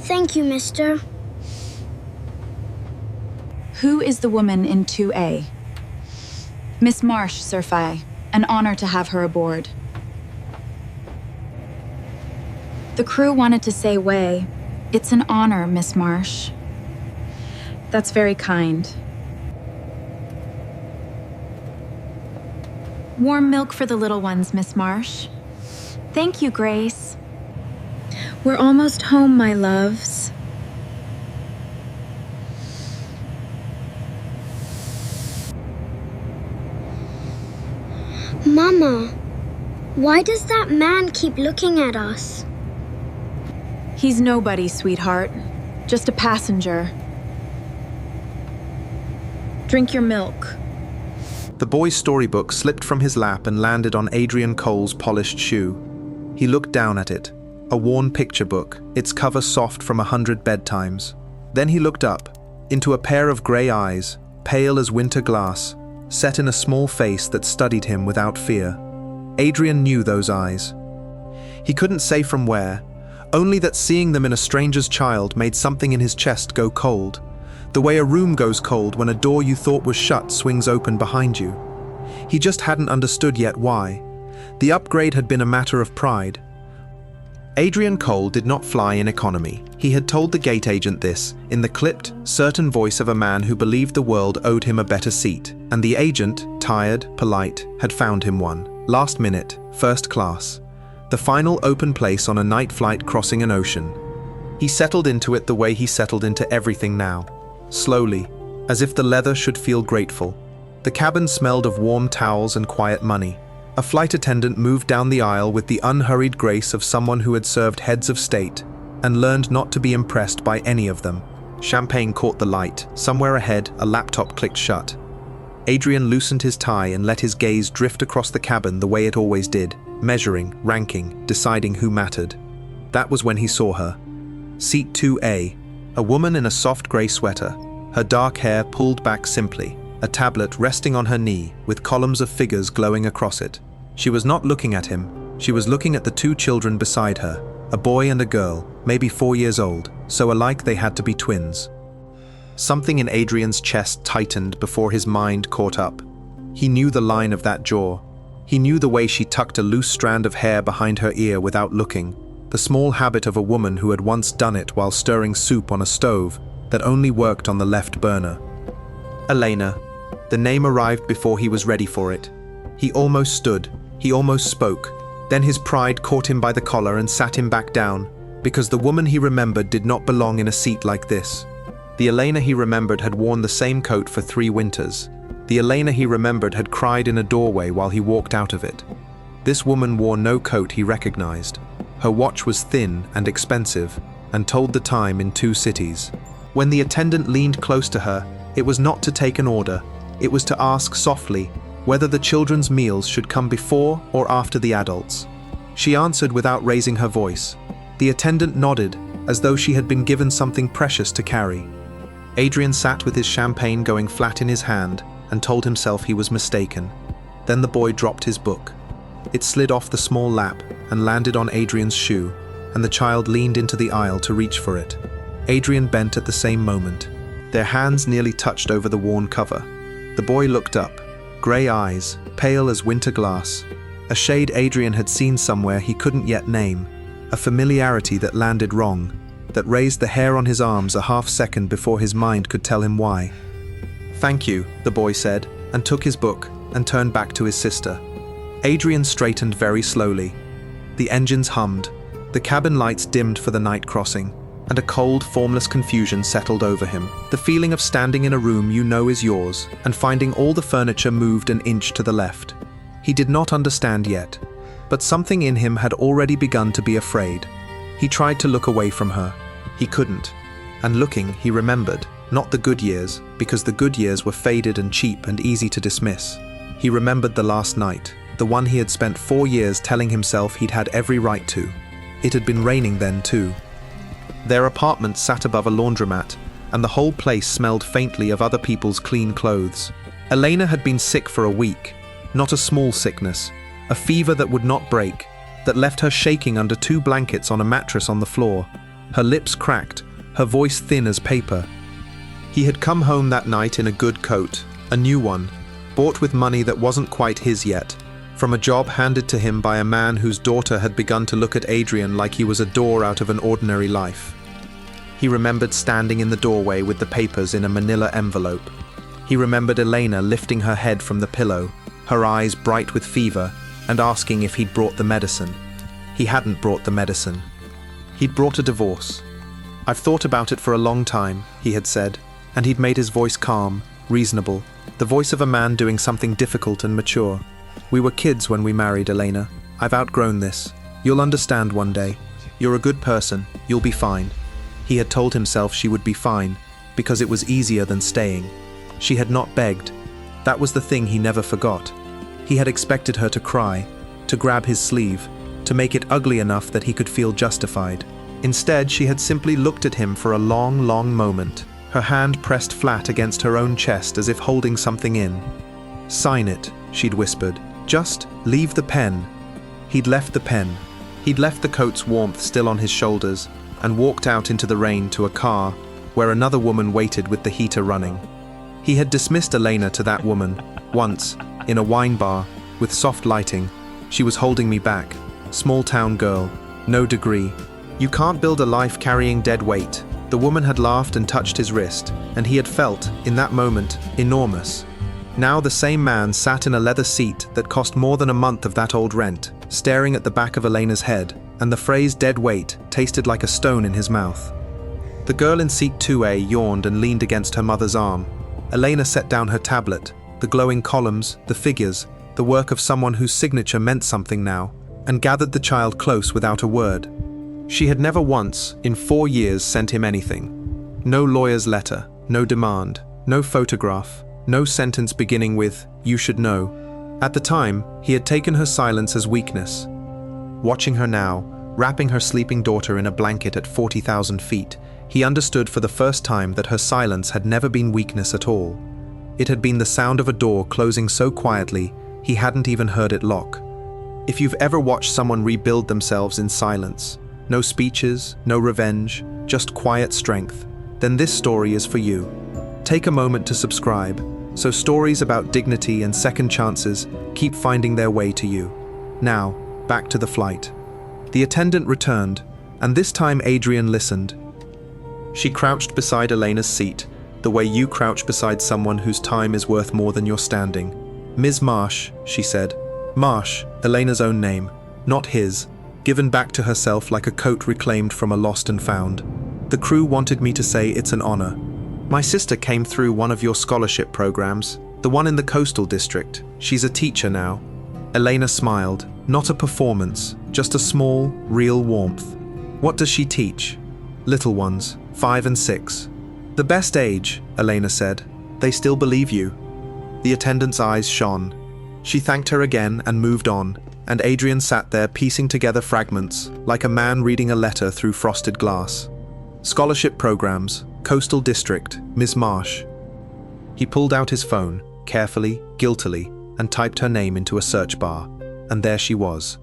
Thank you, mister. Who is the woman in 2A? Miss Marsh, Sir Fay. An honor to have her aboard. The crew wanted to say way. It's an honor, Miss Marsh. That's very kind. Warm milk for the little ones, Miss Marsh. Thank you, Grace. We're almost home, my loves. Mama, why does that man keep looking at us? He's nobody, sweetheart. Just a passenger. Drink your milk. The boy's storybook slipped from his lap and landed on Adrian Cole's polished shoe. He looked down at it, a worn picture book, its cover soft from 100 bedtimes. Then he looked up, into a pair of grey eyes, pale as winter glass, set in a small face that studied him without fear. Adrian knew those eyes. He couldn't say from where, only that seeing them in a stranger's child made something in his chest go cold, the way a room goes cold when a door you thought was shut swings open behind you. He just hadn't understood yet why. The upgrade had been a matter of pride. Adrian Cole did not fly in economy. He had told the gate agent this, in the clipped, certain voice of a man who believed the world owed him a better seat, and the agent, tired, polite, had found him one. Last minute, first class. The final open place on a night flight crossing an ocean. He settled into it the way he settled into everything now. Slowly, as if the leather should feel grateful. The cabin smelled of warm towels and quiet money. A flight attendant moved down the aisle with the unhurried grace of someone who had served heads of state and learned not to be impressed by any of them. Champagne caught the light. Somewhere ahead, a laptop clicked shut. Adrian loosened his tie and let his gaze drift across the cabin the way it always did, measuring, ranking, deciding who mattered. That was when he saw her. Seat 2A, a woman in a soft grey sweater, her dark hair pulled back simply, a tablet resting on her knee with columns of figures glowing across it. She was not looking at him, she was looking at the two children beside her, a boy and a girl, maybe 4 years old, so alike they had to be twins. Something in Adrian's chest tightened before his mind caught up. He knew the line of that jaw. He knew the way she tucked a loose strand of hair behind her ear without looking, the small habit of a woman who had once done it while stirring soup on a stove that only worked on the left burner. Elena. The name arrived before he was ready for it. He almost stood, he almost spoke. Then his pride caught him by the collar and sat him back down, because the woman he remembered did not belong in a seat like this. The Elena he remembered had worn the same coat for 3 winters. The Elena he remembered had cried in a doorway while he walked out of it. This woman wore no coat he recognized. Her watch was thin and expensive, and told the time in 2 cities. When the attendant leaned close to her, it was not to take an order. It was to ask softly whether the children's meals should come before or after the adults. She answered without raising her voice. The attendant nodded, as though she had been given something precious to carry. Adrian sat with his champagne going flat in his hand and told himself he was mistaken. Then the boy dropped his book. It slid off the small lap and landed on Adrian's shoe, and the child leaned into the aisle to reach for it. Adrian bent at the same moment. Their hands nearly touched over the worn cover. The boy looked up, grey eyes, pale as winter glass, a shade Adrian had seen somewhere he couldn't yet name, a familiarity that landed wrong, that raised the hair on his arms a half-second before his mind could tell him why. "Thank you," the boy said, and took his book and turned back to his sister. Adrian straightened very slowly. The engines hummed, the cabin lights dimmed for the night crossing, and a cold, formless confusion settled over him. The feeling of standing in a room you know is yours, and finding all the furniture moved an inch to the left. He did not understand yet, but something in him had already begun to be afraid. He tried to look away from her. He couldn't. And looking, he remembered, not the good years, because the good years were faded and cheap and easy to dismiss. He remembered the last night, the one he had spent 4 years telling himself he'd had every right to. It had been raining then too. Their apartment sat above a laundromat, and the whole place smelled faintly of other people's clean clothes. Elena had been sick for a week, not a small sickness, a fever that would not break, that left her shaking under 2 blankets on a mattress on the floor. her lips cracked, her voice thin as paper. He had come home that night in a good coat, a new one, bought with money that wasn't quite his yet, from a job handed to him by a man whose daughter had begun to look at Adrian like he was a door out of an ordinary life. He remembered standing in the doorway with the papers in a manila envelope. He remembered Elena lifting her head from the pillow, her eyes bright with fever, and asking if he'd brought the medicine. He hadn't brought the medicine. He'd brought a divorce. "I've thought about it for a long time," he had said, and he'd made his voice calm, reasonable, the voice of a man doing something difficult and mature. "We were kids when we married, Elena. I've outgrown this. You'll understand one day. You're a good person. You'll be fine." He had told himself she would be fine, because it was easier than staying. She had not begged. That was the thing he never forgot. He had expected her to cry, to grab his sleeve, to make it ugly enough that he could feel justified. Instead, she had simply looked at him for a long, long moment, her hand pressed flat against her own chest as if holding something in. "Sign it," she'd whispered. "Just leave the pen." He'd left the pen. He'd left the coat's warmth still on his shoulders and walked out into the rain to a car where another woman waited with the heater running. He had dismissed Elena to that woman, once, in a wine bar, with soft lighting. She was holding me back. Small town girl, no degree. "You can't build a life carrying dead weight." The woman had laughed and touched his wrist, and he had felt, in that moment, enormous. Now the same man sat in a leather seat that cost more than a month of that old rent, staring at the back of Elena's head, and the phrase dead weight tasted like a stone in his mouth. The girl in seat 2A yawned and leaned against her mother's arm. Elena set down her tablet, the glowing columns, the figures, the work of someone whose signature meant something now, and gathered the child close without a word. She had never once, in 4 years, sent him anything. No lawyer's letter, no demand, no photograph, no sentence beginning with, "You should know." At the time, he had taken her silence as weakness. Watching her now, wrapping her sleeping daughter in a blanket at 40,000 feet, he understood for the first time that her silence had never been weakness at all. It had been the sound of a door closing so quietly, he hadn't even heard it lock. If you've ever watched someone rebuild themselves in silence, no speeches, no revenge, just quiet strength, then this story is for you. Take a moment to subscribe, so stories about dignity and second chances keep finding their way to you. Now, back to the flight. The attendant returned, and this time Adrian listened. She crouched beside Elena's seat, the way you crouch beside someone whose time is worth more than your standing. "Ms. Marsh," she said. Marsh, Elena's own name, not his, given back to herself like a coat reclaimed from a lost and found. "The crew wanted me to say it's an honor. My sister came through one of your scholarship programs, the one in the coastal district. She's a teacher now." Elena smiled. Not a performance, just a small, real warmth. "What does she teach?" "Little ones, 5 and 6. "The best age," Elena said. "They still believe you." The attendant's eyes shone. She thanked her again and moved on, and Adrian sat there piecing together fragments, like a man reading a letter through frosted glass. "Scholarship programs, coastal district, Ms. Marsh." He pulled out his phone, carefully, guiltily, and typed her name into a search bar, and there she was.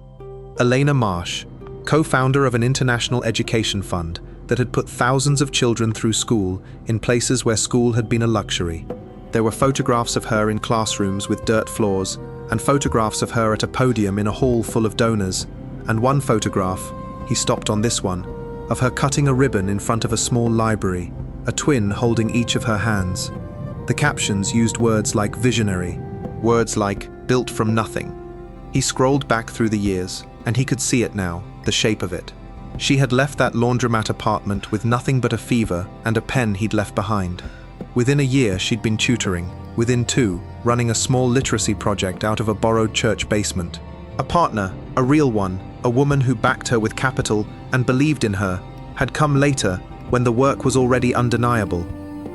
Elena Marsh, co-founder of an international education fund that had put thousands of children through school in places where school had been a luxury. There were photographs of her in classrooms with dirt floors, and photographs of her at a podium in a hall full of donors, and one photograph, he stopped on this one, of her cutting a ribbon in front of a small library, a twin holding each of her hands. The captions used words like visionary, words like built from nothing. He scrolled back through the years, and he could see it now, the shape of it. She had left that laundromat apartment with nothing but a fever and a pen he'd left behind. Within a year, she'd been tutoring. Within 2, running a small literacy project out of a borrowed church basement. A partner, a real one, a woman who backed her with capital and believed in her, had come later when the work was already undeniable.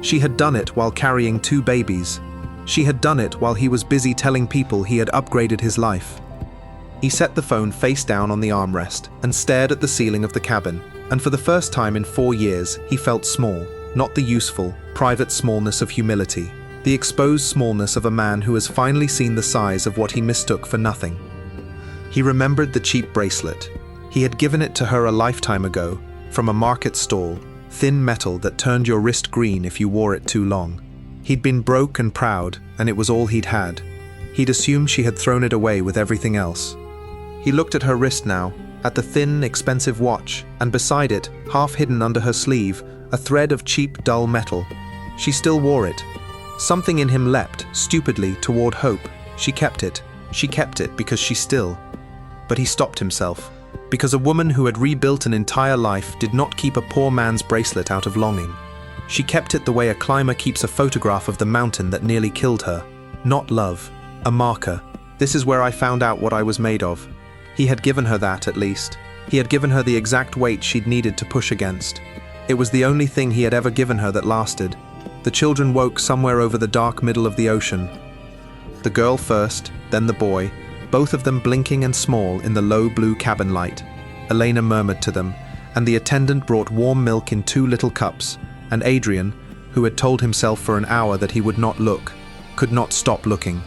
She had done it while carrying 2 babies. She had done it while he was busy telling people he had upgraded his life. He set the phone face down on the armrest and stared at the ceiling of the cabin, and for the first time in 4 years, he felt small, not the useful, private smallness of humility, the exposed smallness of a man who has finally seen the size of what he mistook for nothing. He remembered the cheap bracelet. He had given it to her a lifetime ago, from a market stall, thin metal that turned your wrist green if you wore it too long. He'd been broke and proud, and it was all he'd had. He'd assumed she had thrown it away with everything else. He looked at her wrist now, at the thin, expensive watch, and beside it, half hidden under her sleeve, a thread of cheap, dull metal. She still wore it. Something in him leapt, stupidly, toward hope. She kept it. She kept it because she still. But he stopped himself, because a woman who had rebuilt an entire life did not keep a poor man's bracelet out of longing. She kept it the way a climber keeps a photograph of the mountain that nearly killed her. Not love. A marker. This is where I found out what I was made of. He had given her that, at least. He had given her the exact weight she'd needed to push against. It was the only thing he had ever given her that lasted. The children woke somewhere over the dark middle of the ocean. The girl first, then the boy, both of them blinking and small in the low blue cabin light. Elena murmured to them, and the attendant brought warm milk in 2 little cups, and Adrian, who had told himself for an hour that he would not look, could not stop looking.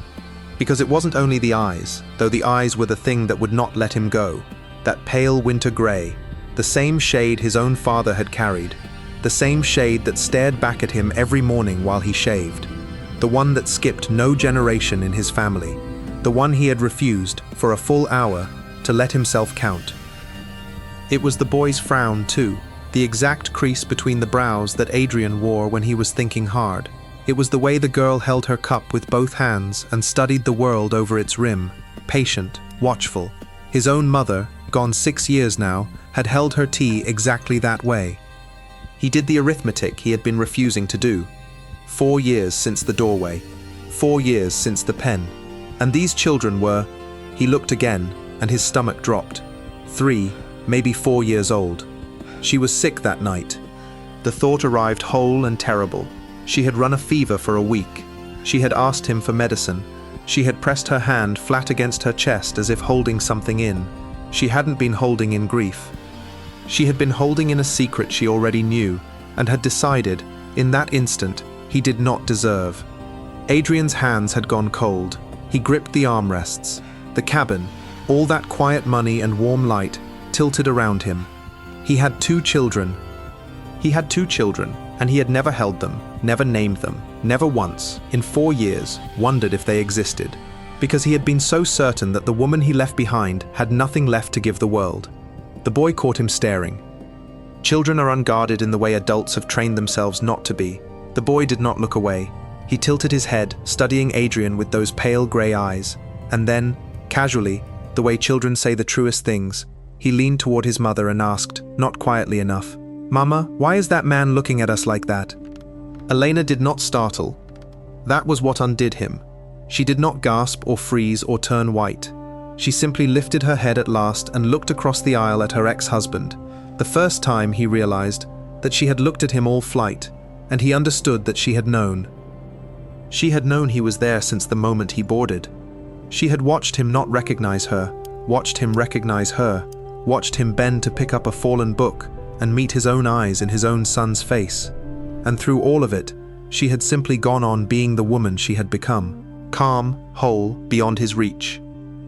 Because it wasn't only the eyes, though the eyes were the thing that would not let him go. That pale winter grey, the same shade his own father had carried, the same shade that stared back at him every morning while he shaved, the one that skipped no generation in his family, the one he had refused, for a full hour, to let himself count. It was the boy's frown, too, the exact crease between the brows that Adrian wore when he was thinking hard. It was the way the girl held her cup with both hands and studied the world over its rim, patient, watchful. His own mother, gone 6 years now, had held her tea exactly that way. He did the arithmetic he had been refusing to do. 4 years since the doorway. 4 years since the pen. And these children were... He looked again, and his stomach dropped. 3, maybe 4 years old. She was sick that night. The thought arrived whole and terrible. She had run a fever for a week. She had asked him for medicine. She had pressed her hand flat against her chest as if holding something in. She hadn't been holding in grief. She had been holding in a secret she already knew, and had decided, in that instant, he did not deserve. Adrian's hands had gone cold. He gripped the armrests. The cabin, all that quiet money and warm light, tilted around him. He had 2 children. He had 2 children, and he had never held them, never named them, never once, in 4 years, wondered if they existed, because he had been so certain that the woman he left behind had nothing left to give the world. The boy caught him staring. Children are unguarded in the way adults have trained themselves not to be. The boy did not look away. He tilted his head, studying Adrian with those pale grey eyes, and then, casually, the way children say the truest things, he leaned toward his mother and asked, not quietly enough, "Mama, why is that man looking at us like that?" Elena did not startle. That was what undid him. She did not gasp or freeze or turn white. She simply lifted her head at last and looked across the aisle at her ex-husband. The first time he realized that she had looked at him all flight, and he understood that she had known. She had known he was there since the moment he boarded. She had watched him not recognize her, watched him recognize her, watched him bend to pick up a fallen book and meet his own eyes in his own son's face. And through all of it, she had simply gone on being the woman she had become, calm, whole, beyond his reach.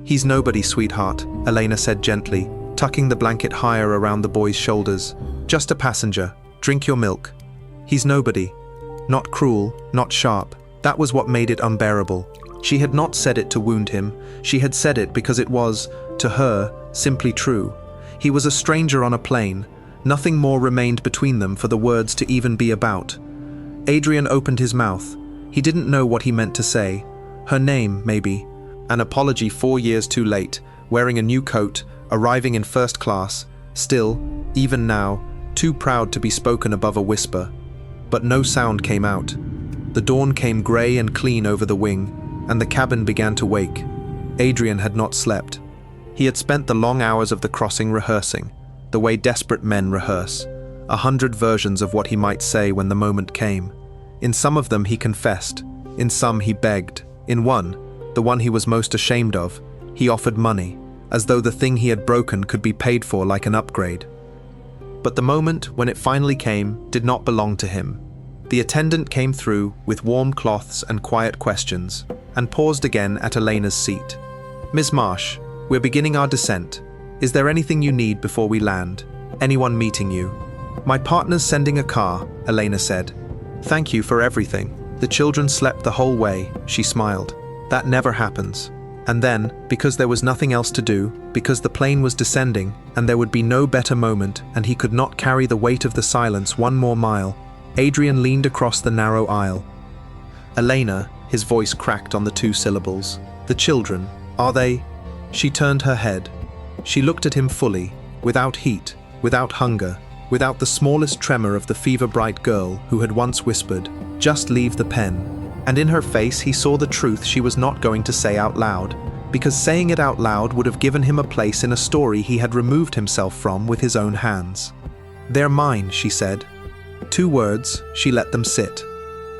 "He's nobody, sweetheart," Elena said gently, tucking the blanket higher around the boy's shoulders. "Just a passenger. Drink your milk. He's nobody." Not cruel, not sharp. That was what made it unbearable. She had not said it to wound him. She had said it because it was, to her, simply true. He was a stranger on a plane. Nothing more remained between them for the words to even be about. Adrian opened his mouth. He didn't know what he meant to say. Her name, maybe. An apology 4 years too late, wearing a new coat, arriving in first class, still, even now, too proud to be spoken above a whisper. But no sound came out. The dawn came grey and clean over the wing, and the cabin began to wake. Adrian had not slept. He had spent the long hours of the crossing rehearsing, the way desperate men rehearse, 100 versions of what he might say when the moment came. In some of them he confessed, in some he begged. In one, the one he was most ashamed of, he offered money, as though the thing he had broken could be paid for like an upgrade. But the moment, when it finally came, did not belong to him. The attendant came through with warm cloths and quiet questions, and paused again at Elena's seat. "Miss Marsh, we're beginning our descent. Is there anything you need before we land? Anyone meeting you?" My partner's sending a car, Elena said. Thank you for everything. The children slept the whole way, she smiled. That never happens. And then, because there was nothing else to do, because the plane was descending, and there would be no better moment, and he could not carry the weight of the silence one more mile, Adrian leaned across the narrow aisle. Elena, his voice cracked on the two syllables. The children, are they? She turned her head. She looked at him fully, without heat, without hunger, without the smallest tremor of the fever-bright girl who had once whispered, "Just leave the pen." And in her face he saw the truth she was not going to say out loud, because saying it out loud would have given him a place in a story he had removed himself from with his own hands. "They're mine," she said. 2 words, she let them sit.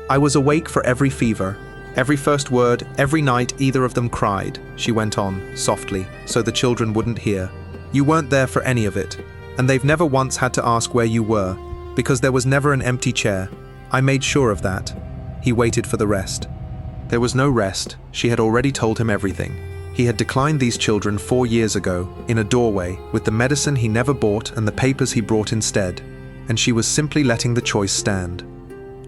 "I was awake for every fever, every first word, every night either of them cried," she went on, softly, so the children wouldn't hear. "You weren't there for any of it, and they've never once had to ask where you were, because there was never an empty chair. I made sure of that." He waited for the rest. There was no rest. She had already told him everything. He had declined these children 4 years ago, in a doorway, with the medicine he never bought and the papers he brought instead, and she was simply letting the choice stand.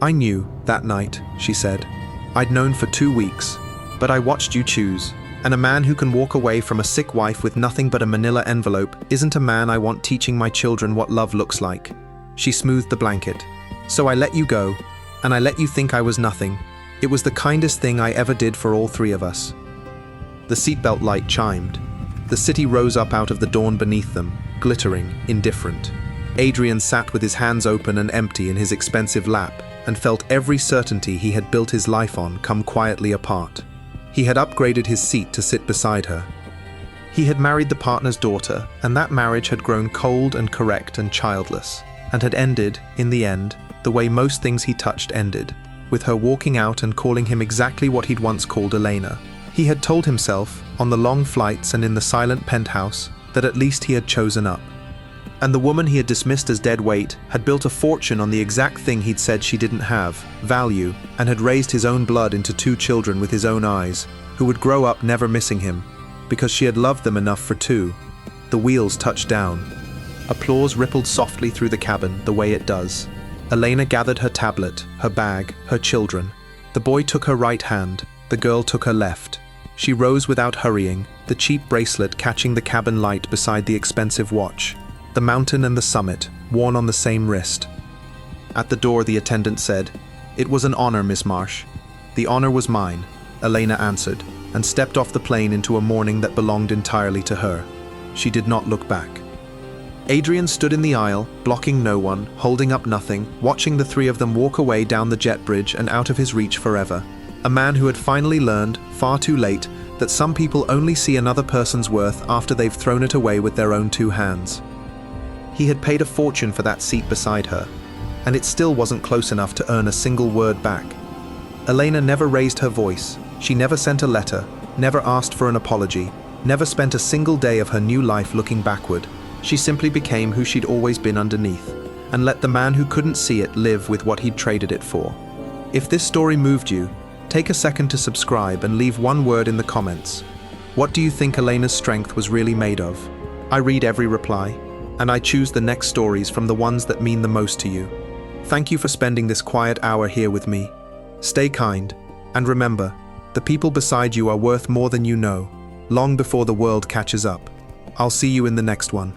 "I knew, that night," she said. "I'd known for 2 weeks, but I watched you choose, and a man who can walk away from a sick wife with nothing but a manila envelope isn't a man I want teaching my children what love looks like." She smoothed the blanket. "So I let you go, and I let you think I was nothing. It was the kindest thing I ever did for all 3 of us." The seatbelt light chimed. The city rose up out of the dawn beneath them, glittering, indifferent. Adrian sat with his hands open and empty in his expensive lap, and felt every certainty he had built his life on come quietly apart. He had upgraded his seat to sit beside her. He had married the partner's daughter, and that marriage had grown cold and correct and childless, and had ended, in the end, the way most things he touched ended, with her walking out and calling him exactly what he'd once called Elena. He had told himself, on the long flights and in the silent penthouse, that at least he had chosen up. And the woman he had dismissed as dead weight had built a fortune on the exact thing he'd said she didn't have, value, and had raised his own blood into 2 children with his own eyes, who would grow up never missing him, because she had loved them enough for 2. The wheels touched down. Applause rippled softly through the cabin, the way it does. Elena gathered her tablet, her bag, her children. The boy took her right hand, the girl took her left. She rose without hurrying, the cheap bracelet catching the cabin light beside the expensive watch. The mountain and the summit, worn on the same wrist. At the door the attendant said, "It was an honor, Miss Marsh." "The honor was mine," Elena answered, and stepped off the plane into a morning that belonged entirely to her. She did not look back. Adrian stood in the aisle, blocking no one, holding up nothing, watching the 3 of them walk away down the jet bridge and out of his reach forever. A man who had finally learned, far too late, that some people only see another person's worth after they've thrown it away with their own 2 hands. He had paid a fortune for that seat beside her, and it still wasn't close enough to earn a single word back. Elena never raised her voice, she never sent a letter, never asked for an apology, never spent a single day of her new life looking backward. She simply became who she'd always been underneath, and let the man who couldn't see it live with what he'd traded it for. If this story moved you, take a second to subscribe and leave 1 word in the comments. What do you think Elena's strength was really made of? I read every reply, and I choose the next stories from the ones that mean the most to you. Thank you for spending this quiet hour here with me. Stay kind, and remember, the people beside you are worth more than you know, long before the world catches up. I'll see you in the next one.